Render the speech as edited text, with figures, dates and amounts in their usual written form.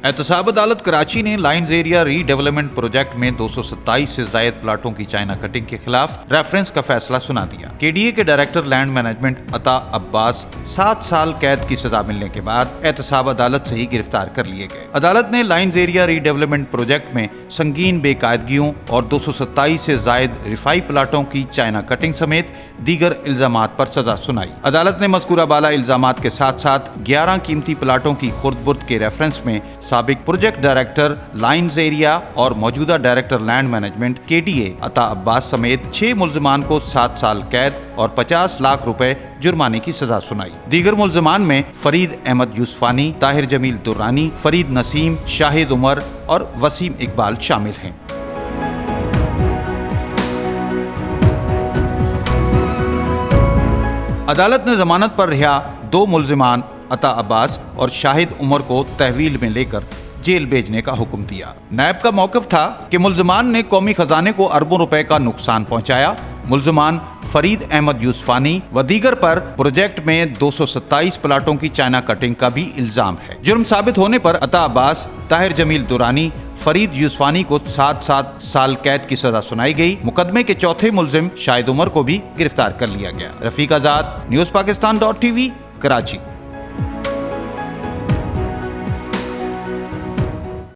एहतसाब अदालत कराची ने लाइंस एरिया रीडेवलपमेंट प्रोजेक्ट में 227 से जायद प्लाटों की चाइना कटिंग के खिलाफ रेफरेंस का फैसला सुना दिया। केडीए के डायरेक्टर लैंड मैनेजमेंट अता अब्बास 7 साल कैद की सजा मिलने के बाद एहतसाब अदालत से ही गिरफ्तार कर लिए गए। अदालत ने लाइंस एरिया रीडेवलपमेंट प्रोजेक्ट में संगीन बेकायदगियों और 227 से जायद रिफाई प्लाटों की चाइना कटिंग समेत दीगर इल्जामात पर सजा सुनाई। अदालत ने मज़कूरा बाला इल्जामात के साथ साथ 11 कीमती प्लाटों की खुर्द-बुर्द के रेफरेंस में साबिक प्रोजेक्ट डायरेक्टर लाइंस एरिया और मौजूदा डायरेक्टर लैंड मैनेजमेंट केडीए अता अब्बास समेत 6 मुल्जिमान को 7 साल कैद और 50 लाख रुपए जुर्माने की सजा सुनाई। दीगर मुल्जिमान में फरीद अहमद यूसफानी, ताहिर जमील दुर्रानी, फरीद नसीम, शाहिद उमर और वसीम इकबाल शामिल हैं। अदालत ने जमानत पर रिहा 2 मुल्जिमान अता अब्बास और शाहिद उमर को तहवील में लेकर जेल भेजने का हुक्म दिया। नैब का मौक़िफ़ था कि मुल्जिमान ने कौमी खजाने को अरबों रुपए का नुकसान पहुंचाया। मुल्जिमान फरीद अहमद यूसफानी व दीगर पर प्रोजेक्ट में 227 प्लाटों की चाइना कटिंग का भी इल्जाम है। जुर्म साबित होने पर अता अब्बास, ताहिर जमील दुरानी, फरीद यूसफानी को 7 साल कैद की सजा सुनाई गई। मुकदमे के चौथे मुल्जिम शाहिद उमर को भी गिरफ्तार कर लिया गया। रफीक आजाद, न्यूज़ पाकिस्तान.tv, कराची।